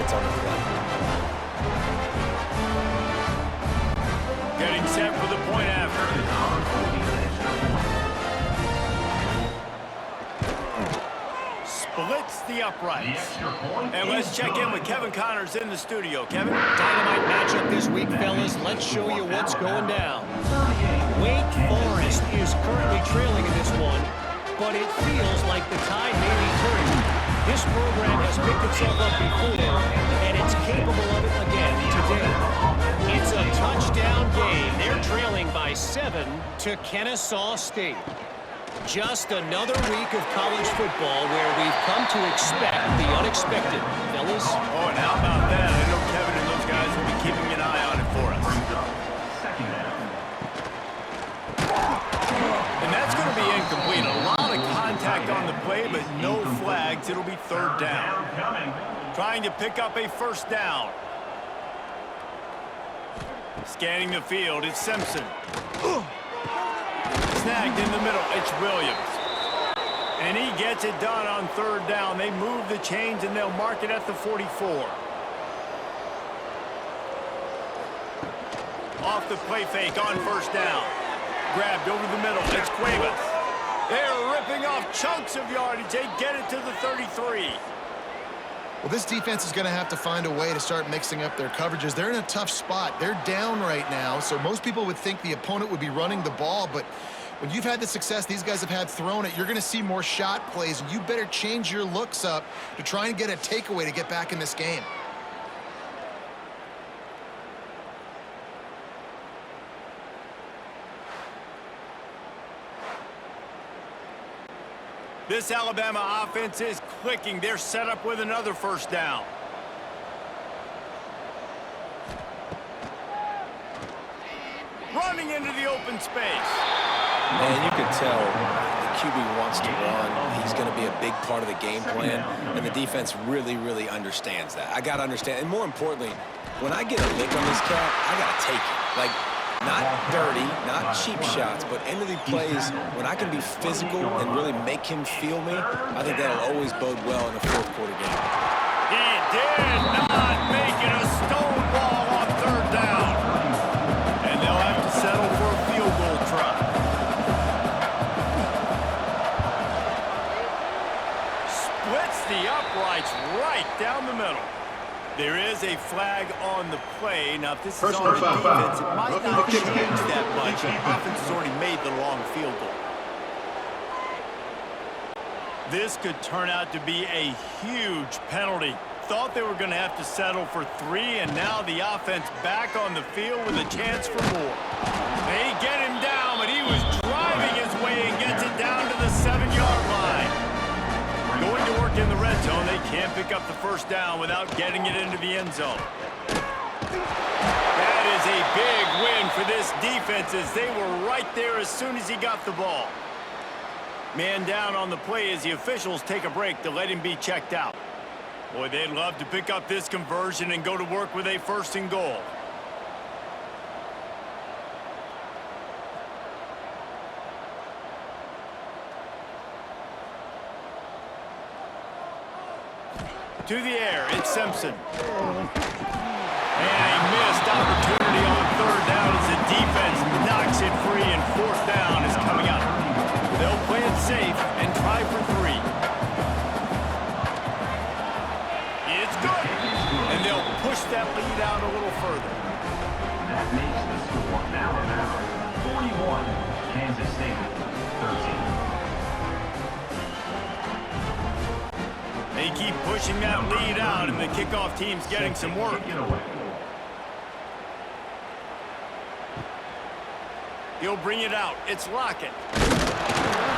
defense on the play. Getting set for the point after. Splits the uprights. And let's check in with Kevin Connors in the studio. Kevin? Dynamite matchup this week, fellas. Let's show you what's going down. Wake Forest is currently trailing in this one, but it feels like the tide may be turning. This program has picked itself up before, and it's capable of it again today. It's a touchdown game. They're trailing by 7 to Kennesaw State. Just another week of college football where we've come to expect the unexpected, fellas. Oh, and how about that? I know Kevin and those guys will be keeping an eye on it for us. And that's going to be incomplete. A lot of contact on the play, but no flags. It'll be third down. Trying to pick up a first down. Scanning the field, it's Simpson. Snagged in the middle, it's Williams. And he gets it done on third down. They move the chains and they'll mark it at the 44. Off the play fake on first down. Grabbed over the middle, it's Cuevas. They're ripping off chunks of yardage. They get it to the 33. Well, this defense is going to have to find a way to start mixing up their coverages. They're in a tough spot. They're down right now, so most people would think the opponent would be running the ball, but when you've had the success these guys have had throwing it, you're going to see more shot plays. You better change your looks up to try and get a takeaway to get back in this game. This Alabama offense is clicking. They're set up with another first down. Running into the open space. Man, you can tell the QB wants to run. He's going to be a big part of the game plan, and the defense really, really understands that. I got to understand, and more importantly, when I get a lick on this cat, I got to take it. Like, not dirty, not cheap shots, but end of the plays, when I can be physical and really make him feel me, I think that'll always bode well in a fourth quarter game. He did not make it a stonewall on third down. And they'll have to settle for a field goal try. Splits the uprights right down the middle. There is a flag on the play. Now, if this is on the defense, it might not change that much. The offense has already made the long field goal. This could turn out to be a huge penalty. Thought they were going to have to settle for 3, and now the offense back on the field with a chance for more. They get him down, but he was driving his way and gets it down to the 7-yard line. Going to work in the red zone, they can't pick up the first down without getting it into the end zone. That is a big win for this defense as they were right there as soon as he got the ball. Man down on the play as the officials take a break to let him be checked out. Boy, they'd love to pick up this conversion and go to work with a first and goal. To the air, it's Simpson. And a missed opportunity on third down as the defense knocks it free, and fourth down is coming up. They'll play it safe and try for 3. It's good. And they'll push that lead out a little further. That makes the score Alabama 41, Kansas State 13. They keep pushing that lead out, and the kickoff team's getting some work. He'll bring it out. It's Lockett.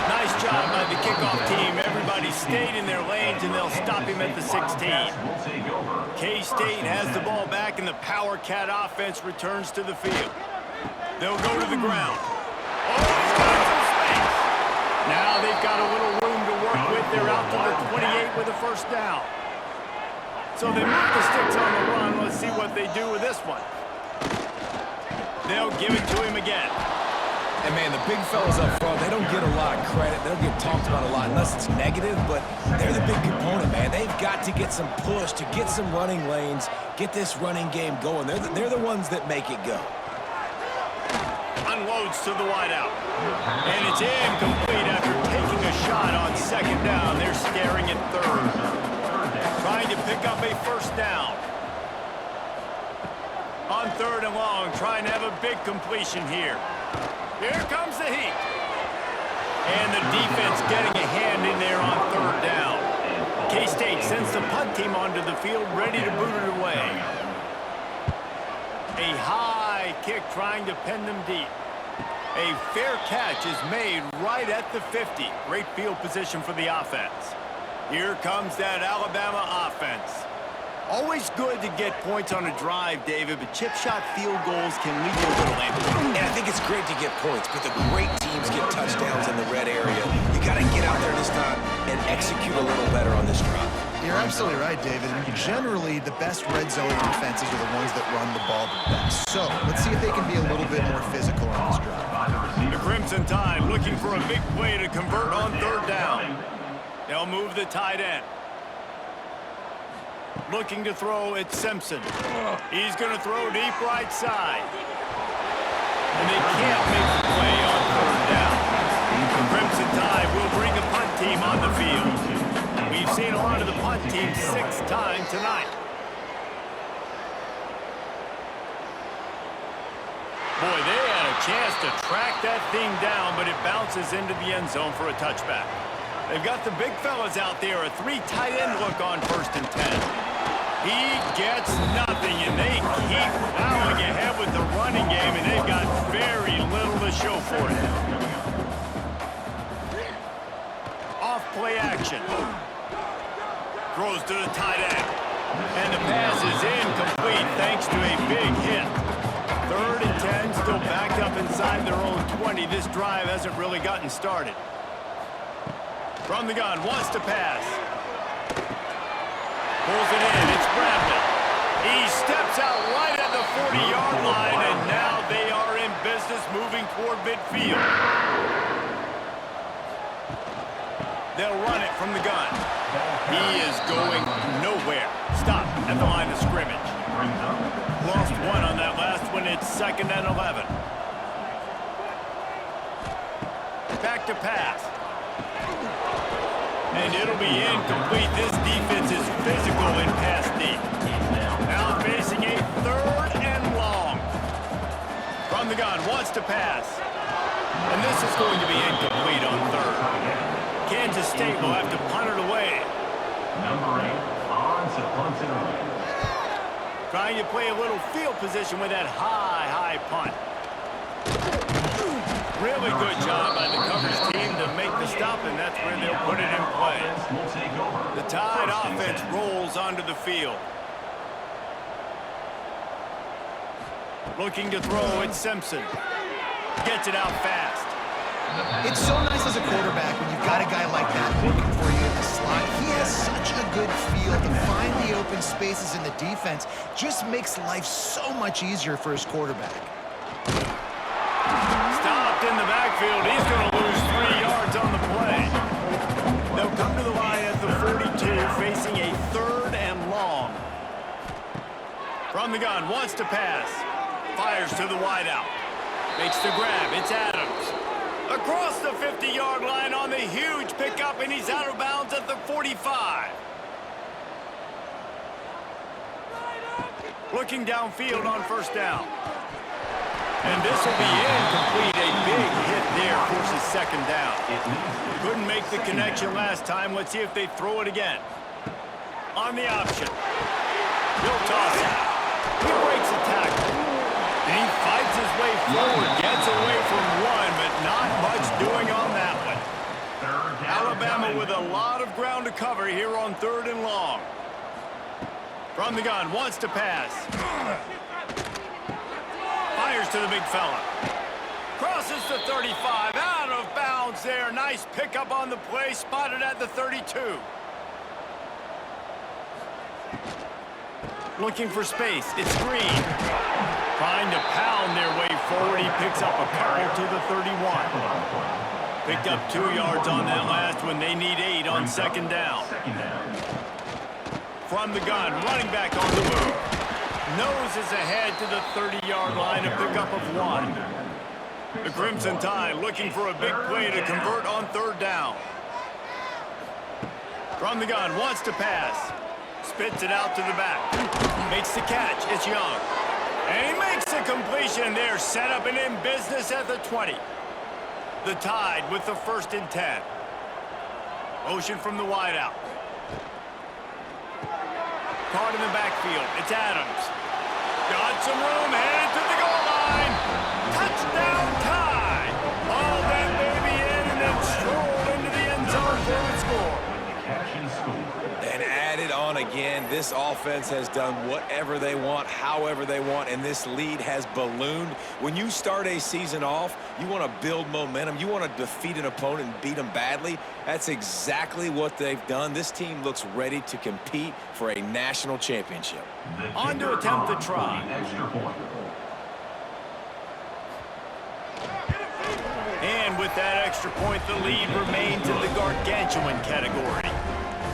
Nice job by the kickoff team. Everybody stayed in their lanes, and they'll stop him at the 16. K-State has the ball back, and the Power Cat offense returns to the field. They'll go to the ground. Oh, he's got some space. Now they've got a little room to work with. They're out to the 28 with a first down. So they move the sticks on the run. Let's see what they do with this one. They'll give it to him again. And, man, the big fellas up front, they don't get a lot of credit. They don't get talked about a lot unless it's negative, but they're the big component, man. They've got got to get some push, to get some running lanes, get this running game going. They're the ones that make it go. Unloads to the wideout. And it's incomplete after taking a shot on second down. They're staring at third. Trying to pick up a first down. On third and long, trying to have a big completion here. Here comes the heat. And the defense getting a hand in there on third down. K-State sends the punt team onto the field, ready to boot it away. A high kick trying to pin them deep. A fair catch is made right at the 50. Great field position for the offense. Here comes that Alabama offense. Always good to get points on a drive, David, but chip shot field goals can lead you a little amped. And I think it's great to get points, but the great teams get touchdowns in the red area. You got to get out there this time and execute a little better on this drive. You're absolutely right, David. And generally, the best red zone offenses are the ones that run the ball the best. So let's see if they can be a little bit more physical on this drive. The Crimson Tide looking for a big play to convert on third down. They'll move the tight end. Looking to throw, it's Simpson. He's going to throw deep right side. And they can't make the play on third down. The Crimson Tide will bring a punt team on the field. We've seen a lot of the punt team 6 times tonight. Boy, they had a chance to track that thing down, but it bounces into the end zone for a touchback. They've got the big fellas out there, a 3 tight end look on 1st and 10. He gets nothing, and they keep plowing ahead with the running game, and they've got very little to show for it. Off play action. Throws to the tight end. And the pass is incomplete thanks to a big hit. 3rd and 10, still backed up inside their own 20. This drive hasn't really gotten started. From the gun, wants to pass. Pulls it in, it's Bradley. He steps out right at the 40-yard line, and now they are in business moving toward midfield. They'll run it from the gun. He is going nowhere. Stop at the line of scrimmage. Lost one on that last one. It's 2nd and 11. Back to pass. And it'll be incomplete. This defense is physical in pass deep. Now facing a 3rd and long. From the gun, wants to pass. And this is going to be incomplete on 3rd. Kansas State will have to punt it away. Number 8, on to punt it away. Trying to play a little field position with that high punt. Really good job by the coverage team to make the stop, and that's where they'll put it in play. The Tide offense rolls onto the field. Looking to throw, it's Simpson. Gets it out fast. It's so nice as a quarterback when you've got a guy like that working for you in the slot. He has such a good feel to find the open spaces in the defense. Just makes life so much easier for his quarterback. Stopped in the backfield. He's going to lose 3 yards on the play. They'll come to the line at the 42, facing a 3rd and long. From the gun, wants to pass. Fires to the wideout. Makes the grab. It's Adams. Across the 50-yard line on the huge pickup, and he's out of bounds at the 45. Looking downfield on 1st down. And this will be incomplete. A big hit there forces 2nd down. Couldn't make the connection last time. Let's see if they throw it again. On the option. He'll toss it. He breaks a tackle. And he fights his way forward. Gets away from one, but not much doing on that one. Alabama with a lot of ground to cover here on 3rd and long. From the gun, wants to pass. Fires to the big fella. Crosses the 35, out of bounds there. Nice pickup on the play, spotted at the 32. Looking for space, it's Green. Trying to pound their way forward, he picks up a couple to the 31. Picked up 2 yards on that last one. They need 8 on 2nd down. from the gun, running back on the move. Noses ahead to the 30-yard line, a pickup of 1. The Crimson Tide looking for a big play to convert on 3rd down. From the gun, wants to pass. Spits it out to the back. Makes the catch. It's Young. And he makes the completion there. Set up and in business at the 20. The Tide with the 1st and 10. Motion from the wideout. Caught in the backfield. It's Adams. Got some room. Headed to the goal line. Touchdown Tide. All that baby in and then stroll into the end zone for the score. And added on again. This offense has done whatever they want, however they want, and this lead has ballooned. When you start a season off, you want to build momentum. You want to defeat an opponent and beat them badly. That's exactly what they've done. This team looks ready to compete for a national championship. On to attempt the try. And with that extra point, the lead remains in the gargantuan category.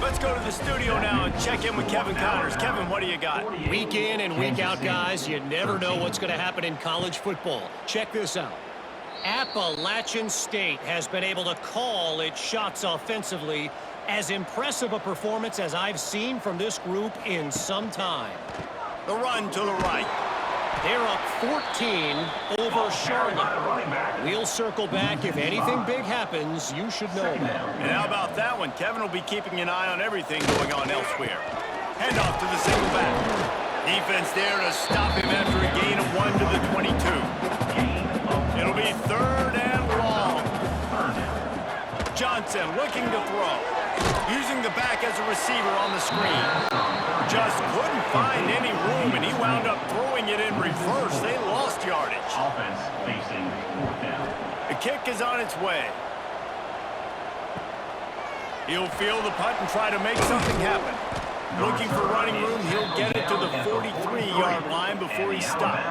Let's go to the studio now and check in with Kevin Connors. Kevin, what do you got? Week in and week out, guys, you never know what's going to happen in college football. Check this out. Appalachian State has been able to call its shots offensively. As impressive a performance as I've seen from this group in some time. The run to the right. They're up 14 over Charlotte. We'll circle back. If anything big happens, you should know about it. And how about that one? Kevin will be keeping an eye on everything going on elsewhere. Hand off to the single back. Defense there to stop him after a gain of 1 to the 22. It'll be 3rd and long. Johnson looking to throw. Using the back as a receiver on the screen. Just couldn't find any room, and he wound up throwing it in reverse. They lost yardage. Offense facing 4th down. The kick is on its way. He'll field the punt and try to make something happen. Looking for running room, he'll get it to the 43-yard line before he stopped.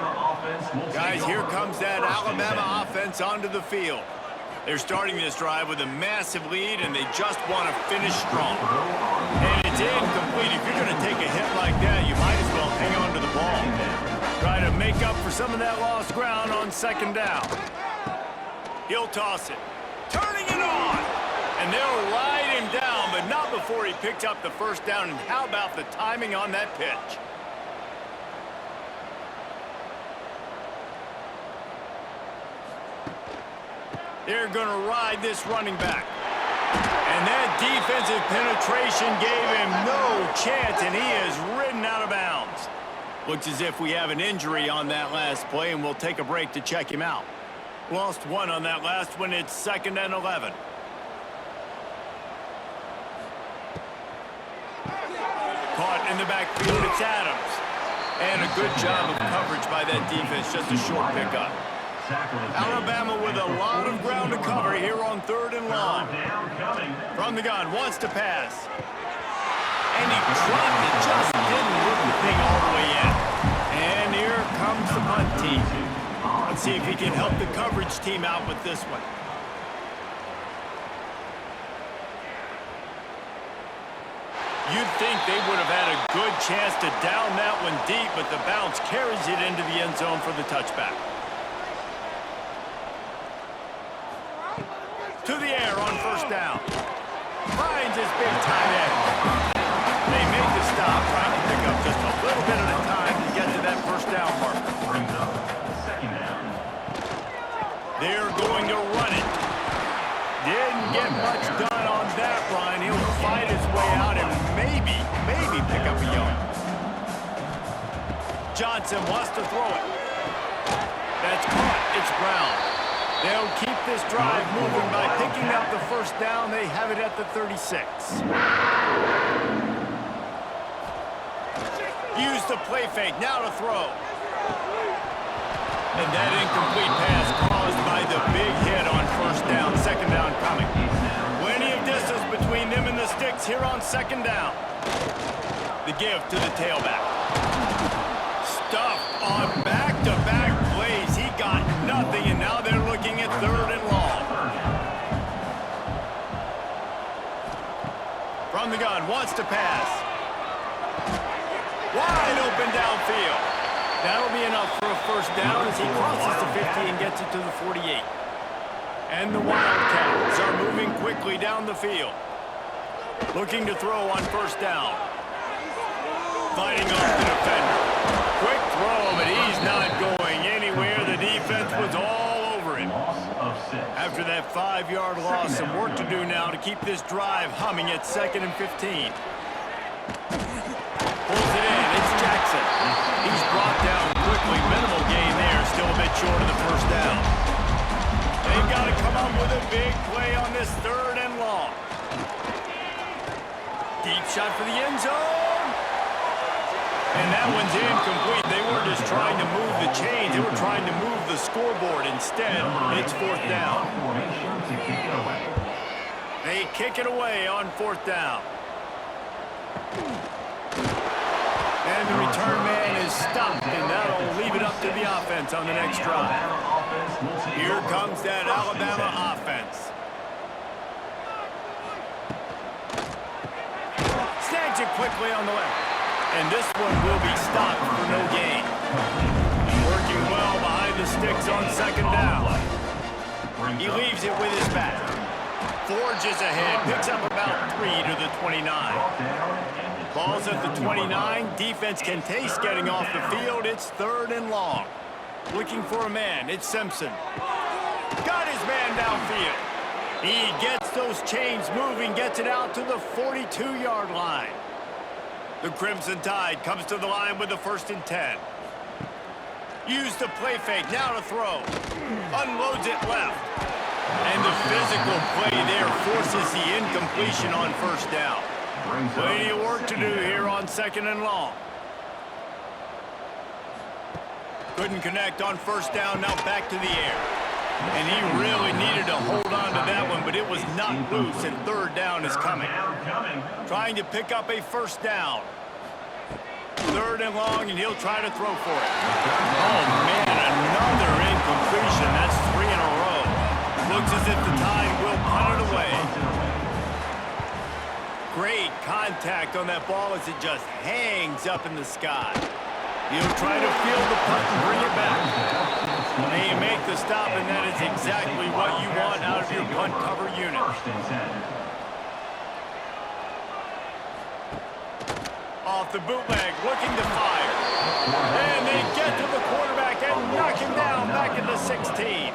Guys, here comes that Alabama offense onto the field. They're starting this drive with a massive lead, and they just want to finish strong. And it's incomplete. If you're going to take a hit like that, you might as well hang on to the ball. Try to make up for some of that lost ground on 2nd down. He'll toss it. Turning it on. And they'll ride him down, but not before he picks up the 1st down. And how about the timing on that pitch? They're going to ride this running back. And that defensive penetration gave him no chance, and he is ridden out of bounds. Looks as if we have an injury on that last play, and we'll take a break to check him out. Lost 1 on that last one. It's 2nd and 11. Caught in the backfield. It's Adams. And a good job of coverage by that defense. Just a short pickup. Alabama with a lot of ground to cover here on 3rd and long. From the gun, wants to pass. And he dropped it, just didn't whip the thing all the way in. And here comes the punt team. Let's see if he can help the coverage team out with this one. You'd think they would have had a good chance to down that one deep, but the bounce carries it into the end zone for the touchback. To the air on 1st down. Finds his big tight end. They make the stop, trying to pick up just a little bit at a time to get to that 1st down mark. Brings up 2nd down. They're going to run it. Didn't get much done on that run. He'll fight his way out and maybe pick up a yard. Johnson wants to throw it. That's caught. It's Brown. They'll keep this drive moving by picking up the 1st down. They have it at the 36. Use the play fake. Now to throw. And that incomplete pass caused by the big hit on 1st down. 2nd down coming. Plenty of distance between them and the sticks here on 2nd down. The give to the tailback. Stuffed on back-to-back plays. He got nothing, and now they're looking at 3rd and long. From the gun, wants to pass. Wide open downfield. That'll be enough for a first down as he crosses the 50 and gets it to the 48. And the Wildcats are moving quickly down the field. Looking to throw on first down. Fighting off the defender. Quick throw, but he's not going anywhere. The defense was all over him. After that 5-yard loss, some work to do now to keep this drive humming at 2nd and 15. Pulls it in. It's Jackson. He's brought down quickly. Minimal gain there. Still a bit short of the first down. They've got to come up with a big play on this 3rd and long. Deep shot for the end zone. And that one's incomplete. They weren't just trying to move the chains. They were trying to move the scoreboard. Instead, it's 4th down. They kick it away on 4th down. And the return man is stopped, and that'll leave it up to the offense on the next drive. Here comes that Alabama offense. Snags it quickly on the left. And this one will be stopped for no gain. Working well behind the sticks on 2nd down. He leaves it with his back. Forges ahead, picks up about 3 to the 29. Ball's at the 29. Defense can taste getting off the field. It's 3rd and long. Looking for a man. It's Simpson. Got his man downfield. He gets those chains moving, gets it out to the 42-yard line. The Crimson Tide comes to the line with the 1st and 10. Use the play fake, now to throw. Unloads it left. And the physical play there forces the incompletion on 1st down. Plenty of work to do here on 2nd and long. Couldn't connect on 1st down, now back to the air. And he really needed to hold on to that one, but it was not loose, and 3rd down is coming. Trying to pick up a 1st down. 3rd and long, and he'll try to throw for it. Oh, man, another incompletion. That's 3 in a row. Looks as if the Tide will punt it away. Great contact on that ball as it just hangs up in the sky. He'll try to field the punt and bring it back. They make the stop, and that is exactly what you want out of your punt cover unit. Off the bootleg, looking to fire. And they get to the quarterback and knock him down back at the 16.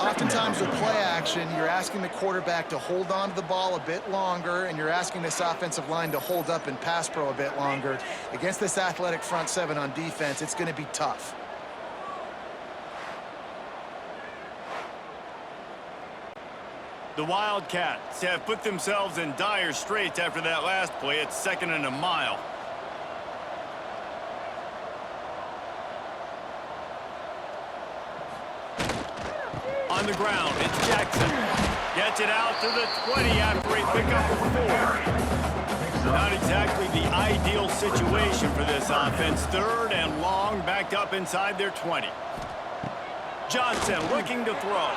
Oftentimes with play action, you're asking the quarterback to hold on to the ball a bit longer, and you're asking this offensive line to hold up in pass pro a bit longer. Against this athletic front 7 on defense, it's going to be tough. The Wildcats have put themselves in dire straits after that last play. It's 2nd and a mile. On the ground, it's Jackson. Gets it out to the 20 after a pickup of 4. Not exactly the ideal situation for this offense. 3rd and long, backed up inside their 20. Johnson looking to throw.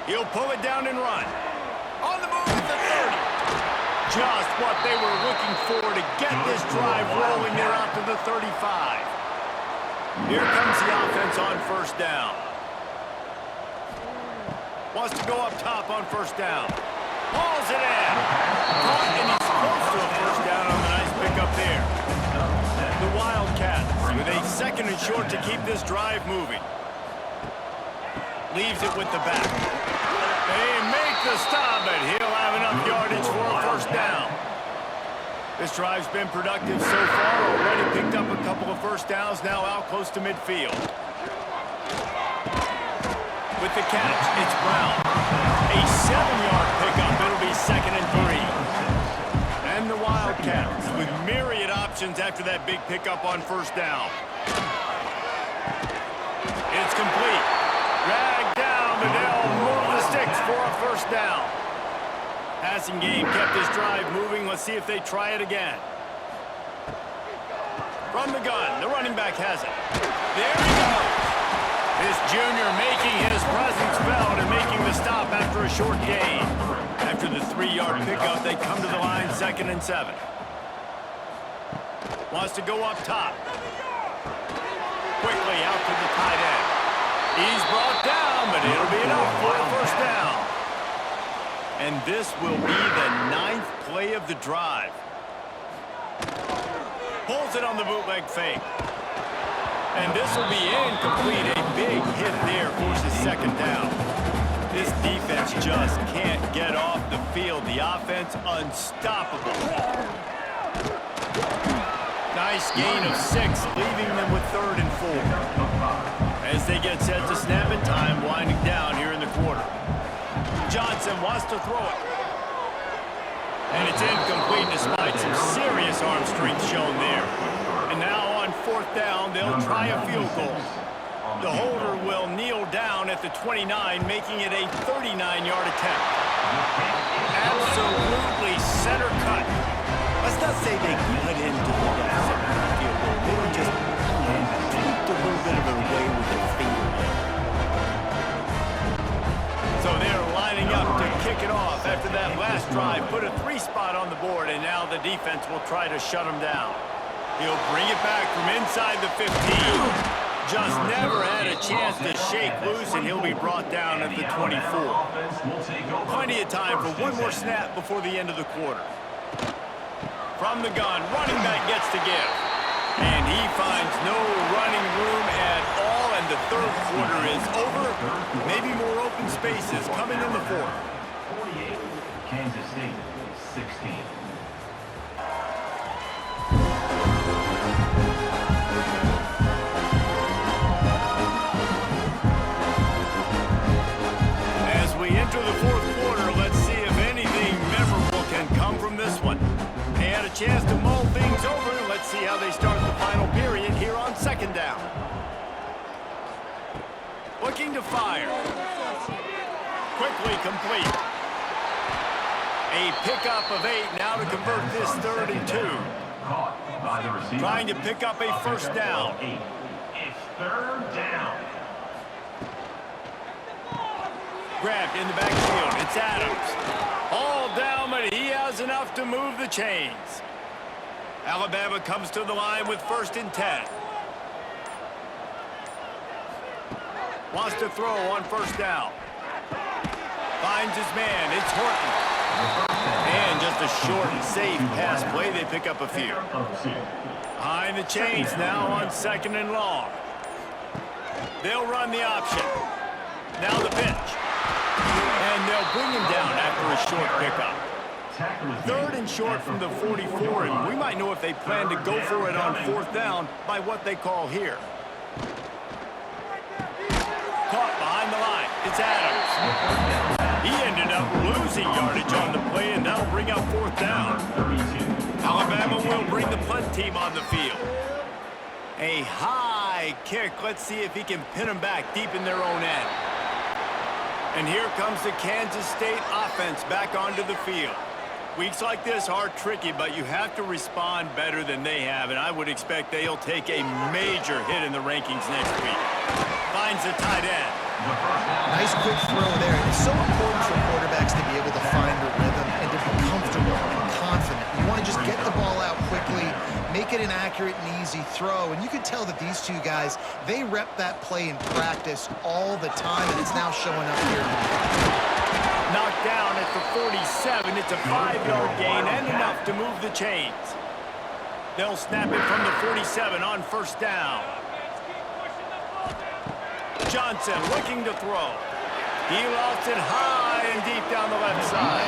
He'll pull it down and run. On the move at the 30. Just what they were looking for to get this drive rolling there out to the 35. Here comes the offense on 1st down. Wants to go up top on 1st down. Hauls it in. Caught, and he's close to a 1st down on the nice pickup there. The Wildcats with a 2nd and short to keep this drive moving. Leaves it with the back. They make the stop, but he'll have enough yardage for a 1st down. This drive's been productive so far. Already picked up a couple of 1st downs, now out close to midfield. With the catch, it's Brown. A 7-yard pickup. It'll be 2nd and 3. And the Wildcats with myriad options after that big pickup on 1st down. It's complete. Dragged down, but they'll move the sticks for a 1st down. Passing game kept this drive moving. Let's see if they try it again. From the gun, the running back has it. There he goes. This junior making his presence felt and making the stop after a short gain. After the 3-yard pickup, they come to the line 2nd and 7. Wants to go up top. Quickly out to the tight end. He's brought down, but it'll be enough for a first down. And this will be the 9th play of the drive. Pulls it on the bootleg fake. And this will be incomplete. A big hit there forces second down. This defense just can't get off the field. The offense unstoppable. Nice gain of 6, leaving them with 3rd and 4. As they get set to snap it, time winding down here in the quarter. Johnson wants to throw it. And it's incomplete despite some serious arm strength shown there. And now on 4th down, they'll try a field goal. The holder will kneel down at the 29, making it a 39-yard attempt. Absolutely center cut. Let's not say they cut into the field goal. Maybe just tweaked a little bit of a way with their fingernail. So they're lining up to kick it off after that last drive. Put a 3 spot on the board, and now the defense will try to shut them down. He'll bring it back from inside the 15. Just never had a chance to shake loose, and he'll be brought down at the 24. Plenty of time for one more snap before the end of the quarter. From the gun, running back gets to give. And he finds no running room at all, and the 3rd quarter is over. Maybe more open spaces coming in the 4th. 48, Kansas State, 16. Enter the 4th quarter. Let's see if anything memorable can come from this one. They had a chance to mull things over. Let's see how they start the final period here on 2nd down. Looking to fire. Quickly complete. A pickup of 8 now to convert this 3rd and 2. Caught by the receiver. Trying to pick up a first down. It's 3rd down. Grabbed in the backfield. It's Adams. All down, but he has enough to move the chains. Alabama comes to the line with 1st and 10. Wants to throw on 1st down. Finds his man. It's Horton. And just a short and safe pass play. They pick up a few. Behind the chains now on 2nd and long. They'll run the option. Now the pitch. And they'll bring him down after a short pickup. 3rd and short from the 44, and we might know if they plan to go for it on 4th down by what they call here. Caught behind the line. It's Adams. He ended up losing yardage on the play, and that'll bring up 4th down. Alabama will bring the punt team on the field. A high kick. Let's see if he can pin them back deep in their own end. And here comes the Kansas State offense back onto the field. Weeks like this are tricky, but you have to respond better than they have, and I would expect they'll take a major hit in the rankings next week. Finds the tight end. Nice quick throw there. It's so important for quarterbacks to be able to find a rhythm and to be comfortable and confident. You want to just get the ball out quickly, make it an accurate and easy throw. And you can tell that these two guys, they rep that play in practice all the time, and it's now showing up here. Knocked down at the 47. It's a 5-yard gain and enough to move the chains. They'll snap it from the 47 on 1st down. Johnson looking to throw. He lofts it high and deep down the left side.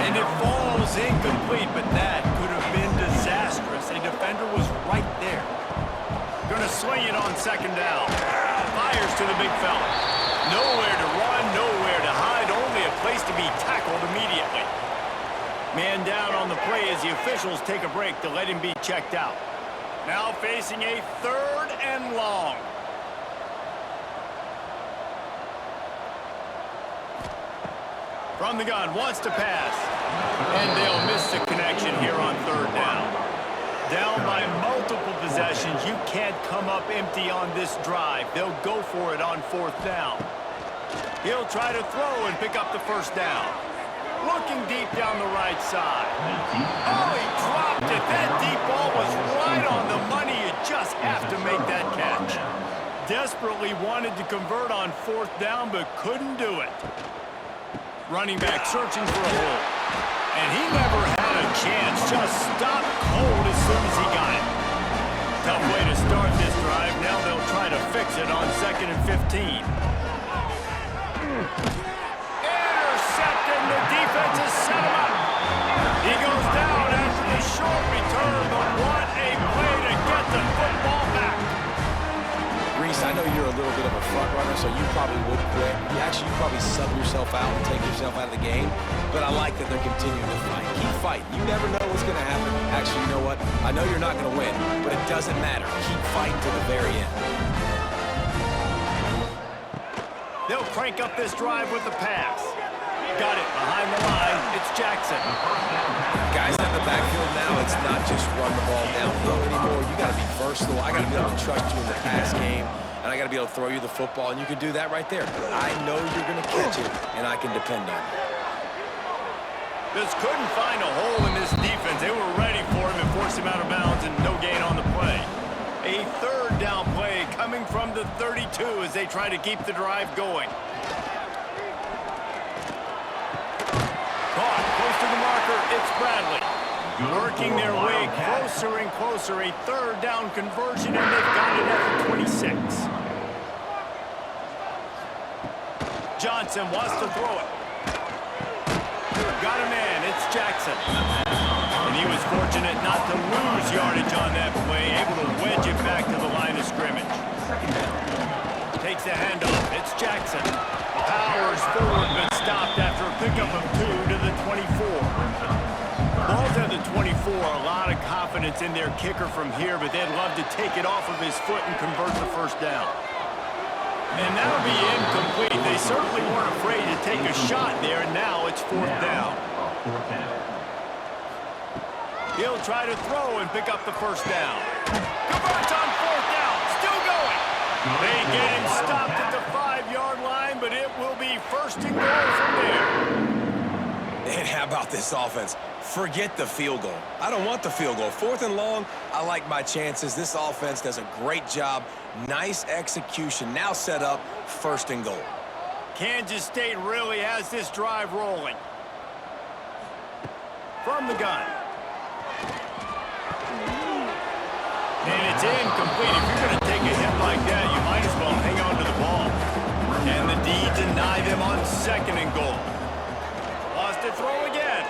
And it falls incomplete, but that could have been disastrous. A defender was right there. Going to swing it on 2nd down. Fires to the big fella. Nowhere to run, nowhere to hide, only a place to be tackled immediately. Man down on the play as the officials take a break to let him be checked out. Now facing a 3rd and long. From the gun, wants to pass. And they'll miss the connection here on 3rd down. Down by multiple possessions. You can't come up empty on this drive. They'll go for it on 4th down. He'll try to throw and pick up the 1st down. Looking deep down the right side. Oh, he dropped it. That deep ball was desperately wanted to convert on 4th down, but couldn't do it. Running back searching for a hole. And he never had a chance. Just stopped cold as soon as he got it. Tough way to start this drive. Now they'll try to fix it on 2nd and 15. Intercepted. The defense has set him up. He goes down after the short return, but what a play to get the football back. Reese, I know you're a little bit of a front runner, so you probably would quit. You probably sub yourself out and take yourself out of the game. But I like that they're continuing to fight. Keep fighting. You never know what's going to happen. Actually, you know what? I know you're not going to win, but it doesn't matter. Keep fighting to the very end. They'll crank up this drive with the pass. Got it behind the line. It's Jackson. Guys in the backfield now, it's not just run the ball downhill anymore. You got to be versatile. I got to be able to trust you in the pass game, and I got to be able to throw you the football, and you can do that right there. I know you're going to catch it, and I can depend on it. Just couldn't find a hole in this defense. They were ready for him and forced him out of bounds, and no gain on the play. A 3rd down play coming from the 32 as they try to keep the drive going. Caught close to the marker. It's Bradley. Working their way closer and closer. A 3rd down conversion, and they've got it at the 26. Johnson wants to throw it. Got a man. It's Jackson. And he was fortunate not to lose yardage on that play, able to wedge it back to the line of scrimmage. Takes the handoff. It's Jackson. Powers forward, but stopped after a pickup of 2 to the 24. Ball's at the 24. A lot of confidence in their kicker from here, but they'd love to take it off of his foot and convert the 1st down. And that'll be incomplete. They certainly weren't afraid to take a shot there, and now it's 4th down. He'll try to throw and pick up the 1st down. Converts on 4th down. Still going. They get him stopped at the 5-yard line, but it will be 1st and goal from there. And how about this offense? Forget the field goal. I don't want the field goal. 4th and long, I like my chances. This offense does a great job. Nice execution. Now set up 1st and goal. Kansas State really has this drive rolling. From the gun. And it's incomplete. If you're going to take a hit like that, you might as well hang on to the ball. And the D deny them on 2nd and goal. Lost to throw again.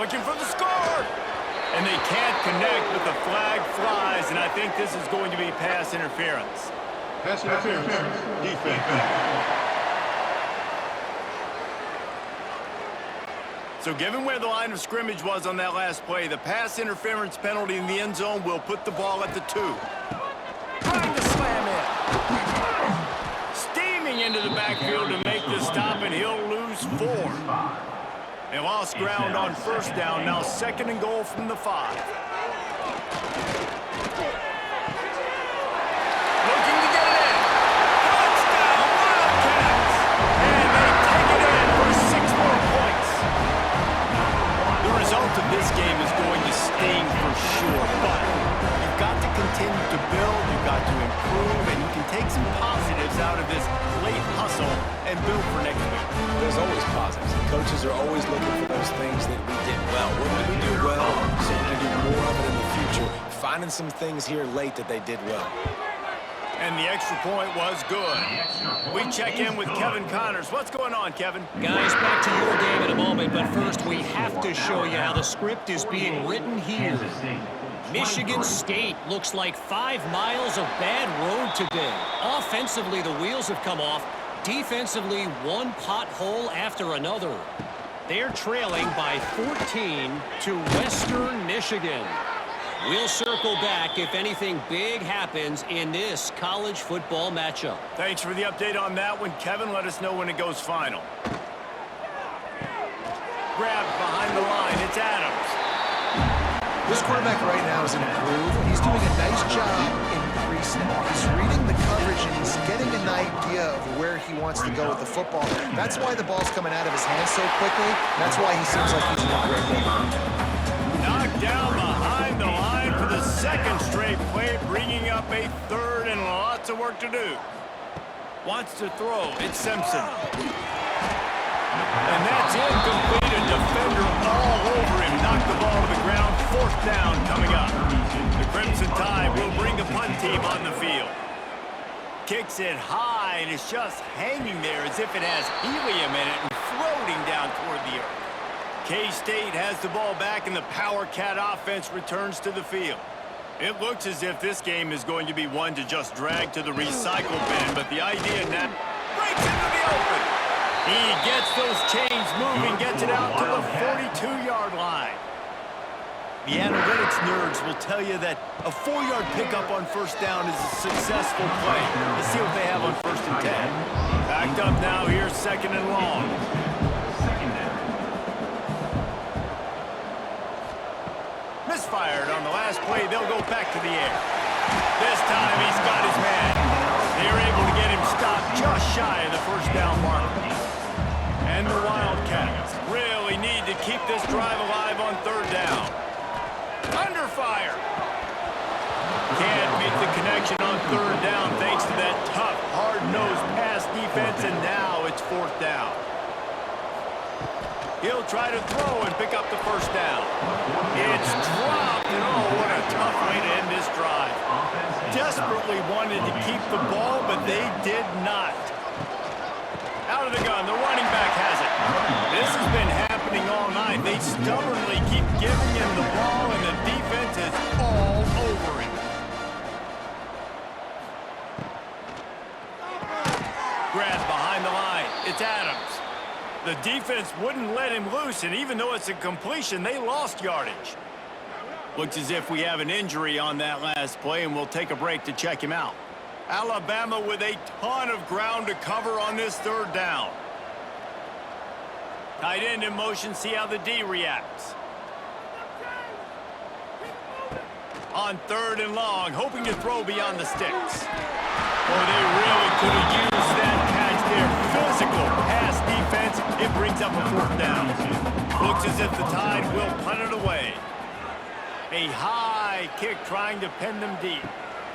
Looking for the score. And they can't connect, but the flag flies, and I think this is going to be pass interference. Pass interference. Defense. So given where the line of scrimmage was on that last play, the pass interference penalty in the end zone will put the ball at the 2. Trying to slam it. Steaming into the backfield to make the stop, and he'll lose 4. They lost ground on 1st down, now 2nd and goal from the 5. Looking to get it in. Touchdown, Wildcats! And they take it in for 6 more points. The result of this game is going to sting for sure, but you've got to continue to build, you've got to improve, and you can take some positives out of this late hustle and build for next week. There's always positives. The coaches are always looking for those things that we did well. What did we do well so we can do more of it in the future? Finding some things here late that they did well. And the extra point was good. We check in with Kevin Connors. What's going on, Kevin? Guys, back to your game in a moment, but first we have to show you how the script is being written here. Michigan State looks like 5 miles of bad road today. Offensively, the wheels have come off. Defensively, one pothole after another. They're trailing by 14 to Western Michigan. We'll circle back if anything big happens in this college football matchup. Thanks for the update on that one, Kevin. Let us know when it goes final. Grabbed behind the line. It's Adams. This quarterback right now is in a groove. He's doing a nice job in pre-snap. He's reading the coverage, and he's getting an idea of where he wants to go with the football. That's why the ball's coming out of his hands so quickly. That's why he seems like he's in a great rhythm. Knocked down behind the line for the 2nd second straight play, bringing up a third and lots of work to do. Wants to throw. It's Simpson. And that's incomplete. A defender all over him. Knocked the ball to the ground. Fourth down coming up. The Crimson Tide will bring a punt team on the field. Kicks it high, and it's just hanging there as if it has helium in it and floating down toward the earth. K-State has the ball back, and the Power Cat offense returns to the field. It looks as if this game is going to be one to just drag to the recycle bin, but the idea now breaks into the open. He gets those chains moving, gets it out to the 42-yard line. The analytics nerds will tell you that a 4-yard pickup on first down is a successful play. Let's see what they have on 1st and 10. Backed up now, here's 2nd and long. Misfired on the last play. They'll go back to the air. This time he's got his man. They're able to get him stopped just shy of the first down marker. And the Wildcats really need to keep this drive alive on 3rd down. Under fire. Can't make the connection on 3rd down thanks to that tough, hard-nosed pass defense, and now it's 4th down. He'll try to throw and pick up the first down. It's dropped, and oh, what a tough way to end this drive. Desperately wanted to keep the ball, but they did not. Out of the gun, the running back has it. This has been happening all night. They stubbornly keep giving him the ball, and the defense is all over him. Grab behind the line. It's Adams. The defense wouldn't let him loose, and even though it's a completion, they lost yardage. Looks as if we have an injury on that last play, and we'll take a break to check him out. Alabama with a ton of ground to cover on this 3rd down. Tight end in motion, see how the D reacts. On 3rd and long, hoping to throw beyond the sticks. Oh, they really could have used that catch there. Physical pass defense. It brings up a 4th down. Looks as if the Tide will punt it away. A high kick trying to pin them deep.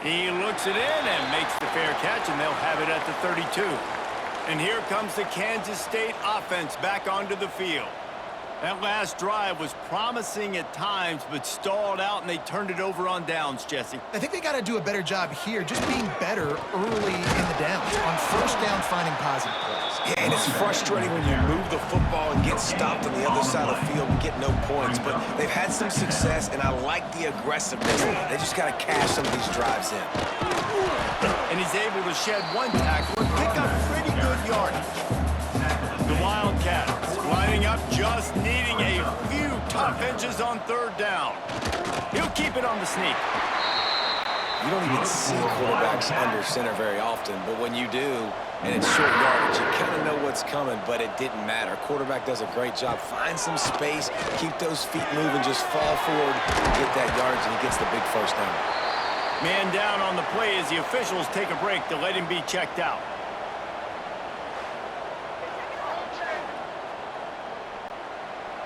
He looks it in and makes the fair catch, and they'll have it at the 32. And here comes the Kansas State offense back onto the field. That last drive was promising at times, but stalled out, and they turned it over on downs, Jesse. I think they got to do a better job here, just being better early in the downs. On 1st down, finding positive plays. Yeah, and it's frustrating when you move the football and get stopped on the other side of the field and get no points. But they've had some success, and I like the aggressiveness. They just got to cash some of these drives in. And he's able to shed one tackle and pick up pretty good yardage. The Wildcats lining up, just needing a few tough inches on 3rd down. He'll keep it on the sneak. You don't even see quarterbacks under center very often, but when you do, and it's short yardage, you kind of know what's coming, but it didn't matter. Quarterback does a great job. Find some space, keep those feet moving, just fall forward, get that yardage, and he gets the big first down. Man down on the play as the officials take a break to let him be checked out.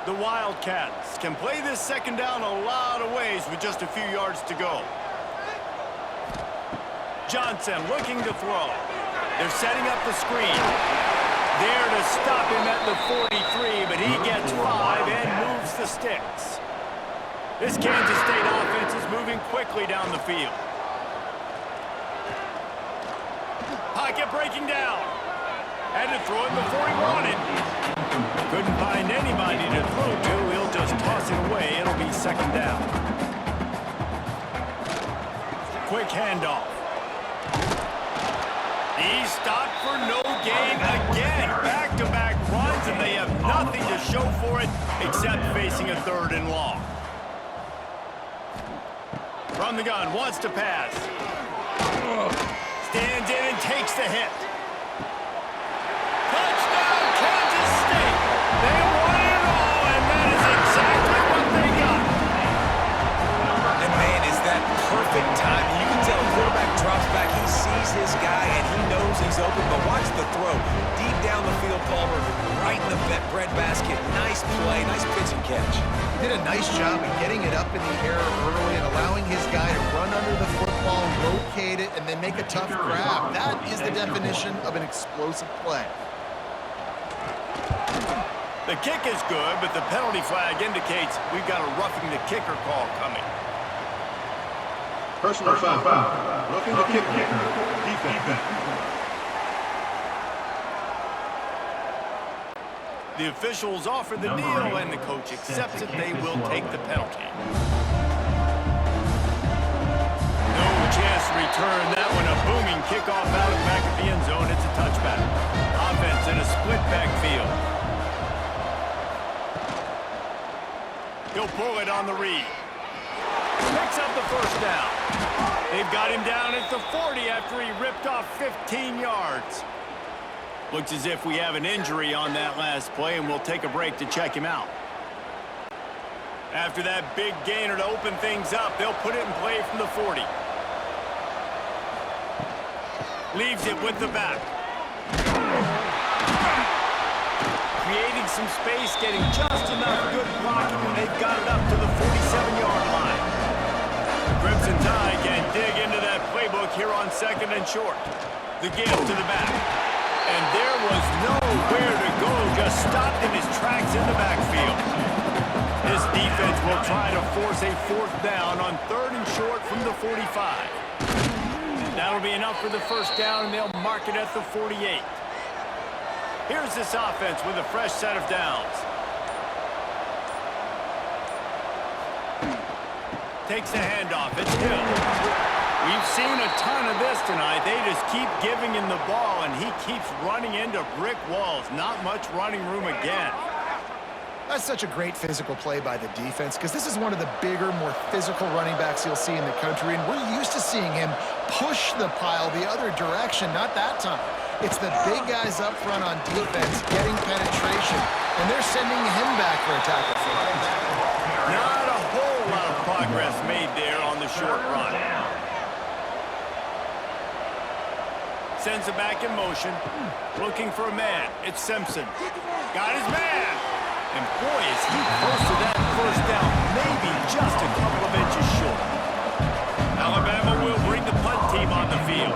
The Wildcats can play this 2nd down a lot of ways with just a few yards to go. Johnson looking to throw. They're setting up the screen. There to stop him at the 43, but he gets 5 and moves the sticks. This Kansas State offense is moving quickly down the field. Pocket breaking down. Had to throw it before he wanted. Couldn't find anybody to throw to. He'll just toss it away. It'll be 2nd down. Quick handoff. He's stopped for no gain again. Back-to-back runs, and they have nothing to show for it except facing a 3rd and long. From the gun, wants to pass. Stands in and takes the hit. Touchdown, Kansas State. They won it all, and that is exactly what they got. And man, is that perfect timing. You can tell quarterback drops back. He sees his guy, and he knows he's open, but watch the throw. Deep down the field, Palmer, right in the breadbasket. Nice play, nice pitch and catch. He did a nice job of getting it up in the air early and allowing his guy to locate it, and then make a tough grab. That is the definition of an explosive play. The kick is good, but the penalty flag indicates we've got a roughing the kicker call coming. Personal foul. Roughing the kicker. Defense. The officials offer the deal, and the coach accepts it. They will take the penalty. No chance to return that one. A booming kickoff out of the back of the end zone. It's a touchback. Offense in a split backfield. He'll pull it on the read. Picks up the first down. They've got him down at the 40 after he ripped off 15 yards. Looks as if we have an injury on that last play, and we'll take a break to check him out. After that big gainer to open things up, they'll put it in play from the 40. Leaves it with the back. Creating some space, getting just enough good blocking, and they've got it up to the 47-yard line. The Crimson Tide can dig into that playbook here on 2nd and short. The give to the back. And there was nowhere to go, just stopped in his tracks in the backfield. This defense will try to force a 4th down on 3rd and short from the 45. That'll be enough for the first down, and they'll mark it at the 48. Here's this offense with a fresh set of downs. Takes the handoff. It's Hill. We've seen a ton of this tonight. They just keep giving him the ball, and he keeps running into brick walls. Not much running room again. That's such a great physical play by the defense because this is one of the bigger, more physical running backs you'll see in the country, and we're used to seeing him push the pile the other direction. Not that time. It's the big guys up front on defense getting penetration, and they're sending him back for a tackle for loss. Not a whole lot of progress made there on the short run. Sends it back in motion. Looking for a man. It's Simpson. Got his man. And boy, is he close to that first down. Maybe just a couple of inches short. Alabama will bring the punt team on the field.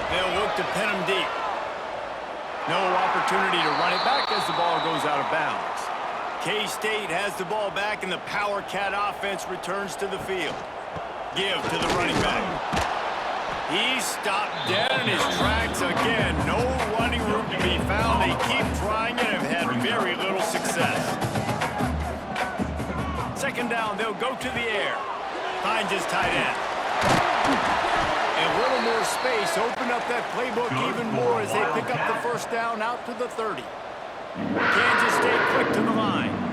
They'll look to pin him deep. No opportunity to run it back as the ball goes out of bounds. K-State has the ball back, and the Power Cat offense returns to the field. Give to the running back. He stopped dead in his tracks again. No running room to be found. They keep trying it and have had very little success. 2nd down, they'll go to the air. Finds his tight end. And a little more space. Open up that playbook even more as they pick up the first down out to the 30. Kansas State quick to the line.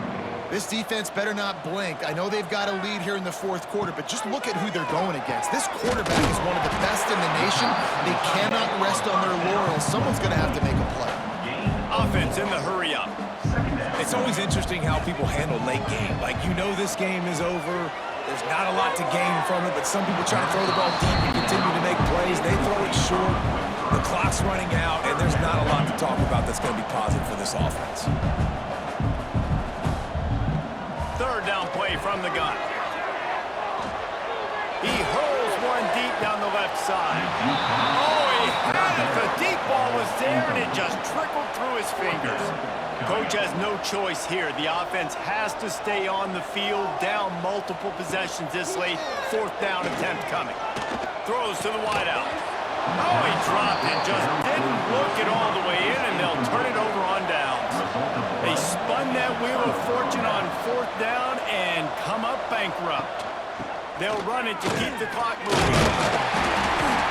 This defense better not blink. I know they've got a lead here in the 4th quarter, but just look at who they're going against. This quarterback is one of the best in the nation. They cannot rest on their laurels. Someone's going to have to make a play. Offense in the hurry up. It's always interesting how people handle late game. Like, you know this game is over. There's not a lot to gain from it, but some people try to throw the ball deep and continue to make plays. They throw it short. The clock's running out, and there's not a lot to talk about that's going to be positive for this offense. 3rd down play from the gun. He hurls one deep down the left side. Oh, he had it. The deep ball was there, and it just trickled through his fingers. Coach has no choice here. The offense has to stay on the field, down multiple possessions this late. 4th down attempt coming. Throws to the wideout. Oh, he dropped it. Just didn't look it all the way in, and they'll turn it over on downs. They spun that wheel of fortune on 4th down and come up bankrupt. They'll run it to keep the clock moving.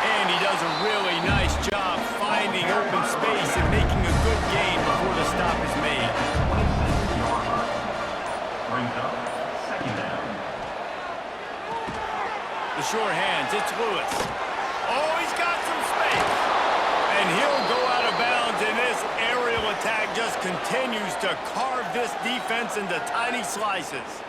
And he does a really nice job finding open space and making a good gain before the stop is made. Brings up 2nd down. The short hands, it's Lewis. Oh, he's got some space. And he'll go out of bounds, and this aerial attack just continues to carve this defense into tiny slices.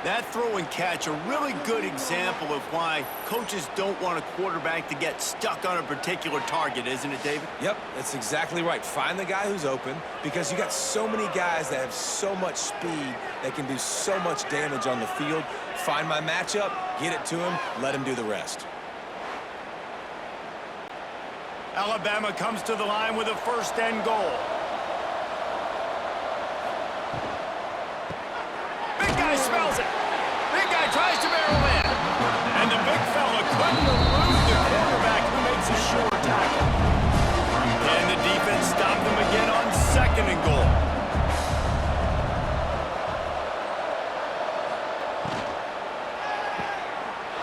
That throw and catch, a really good example of why coaches don't want a quarterback to get stuck on a particular target, isn't it, David? Yep, that's exactly right. Find the guy who's open, because you got so many guys that have so much speed that can do so much damage on the field. Find my matchup, get it to him, let him do the rest. Alabama comes to the line with a first and goal. Big guy smells it. Big guy tries to barrel in. And the big fella couldn't elude the quarterback who makes a sure tackle. And the defense stopped them again on second and goal.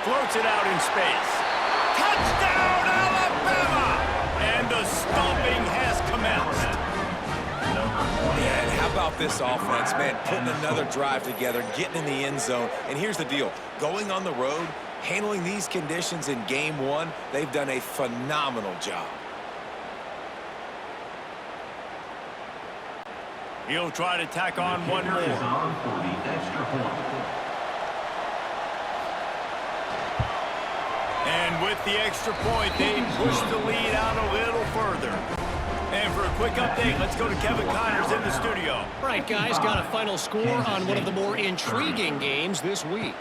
Floats it out in space. Touchdown, Alabama! And the stomping has commenced. Yeah, and how about this offense, man? Putting another drive together, getting in the end zone. And here's the deal. Going on the road, handling these conditions in game one, they've done a phenomenal job. He'll try to tack on one more. Is on for the extra point. And with the extra point, they push the lead out a little further. And for a quick update, let's go to Kevin Connors in the studio. All right, guys, got a final score on one of the more intriguing games this week.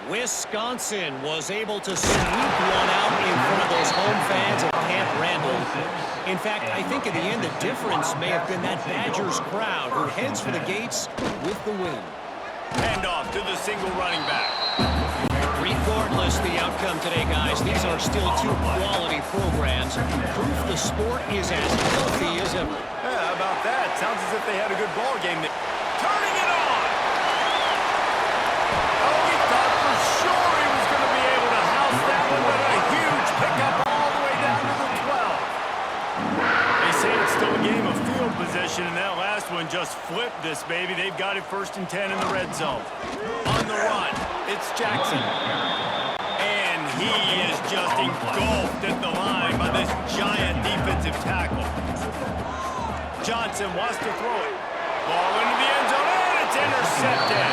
Wisconsin was able to sweep one out in front of those home fans at Camp Randall. In fact, I think in the end, the difference may have been that Badgers crowd who heads for the gates with the win. Handoff to the single running back. Regardless the outcome today, guys, these are still two quality programs. Proof the sport is as healthy as ever. Yeah, how about that? Sounds as if they had a good ball game. Turning it on! Oh, we thought for sure he was going to be able to house that one, but a huge pickup all the way down to the 12. They say it's still a game of field position, and that last one just flipped this baby. They've got it 1st and 10 in the red zone. On the run, it's Jackson. And he is just engulfed at the line by this giant defensive tackle. Johnson wants to throw it. Ball into the end zone, and it's intercepted.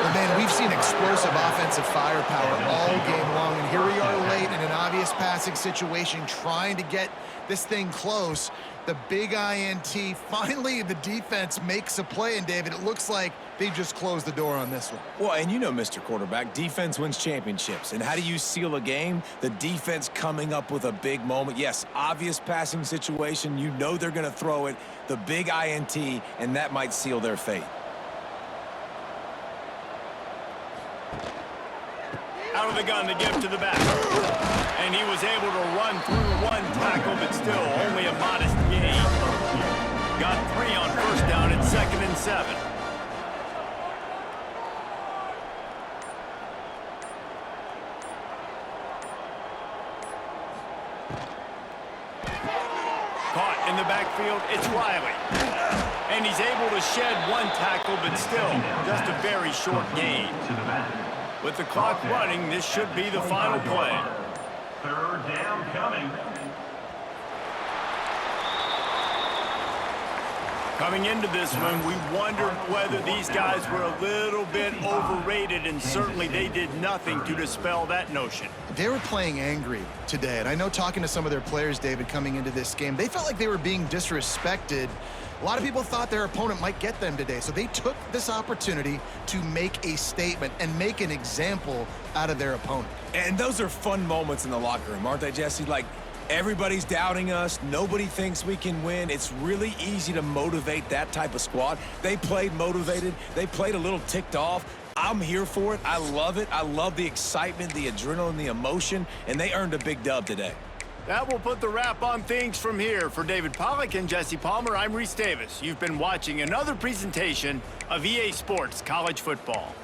Well, man, we've seen explosive offensive firepower all game long, and here we are late in an obvious passing situation trying to get this thing close. The big INT, finally the defense makes a play, and David, it looks like they just closed the door on this one. Well, and you know, Mr. Quarterback, defense wins championships. And how do you seal a game? The defense coming up with a big moment. Yes, obvious passing situation. You know they're going to throw it. The big INT, and that might seal their fate. Out of the gun to give to the back. And he was able to run through one tackle, but still only a modest gain. Got 3 on first down at 2nd and 7. Caught in the backfield, it's Riley. And he's able to shed one tackle, but still just a very short gain. With the clock running, this should be the final play. 3rd down coming. Coming into this one, we wondered whether these guys were a little bit overrated, and certainly they did nothing to dispel that notion. They were playing angry today, and I know talking to some of their players, David, coming into this game, they felt like they were being disrespected. A lot of people thought their opponent might get them today, so they took this opportunity to make a statement and make an example out of their opponent. And those are fun moments in the locker room, aren't they, Jesse? Like, everybody's doubting us. Nobody thinks we can win. It's really easy to motivate that type of squad. They played motivated. They played a little ticked off. I'm here for it. I love it. I love the excitement, the adrenaline, the emotion, and they earned a big dub today. That will put the wrap on things from here. For David Pollack and Jesse Palmer, I'm Reese Davis. You've been watching another presentation of EA Sports College Football.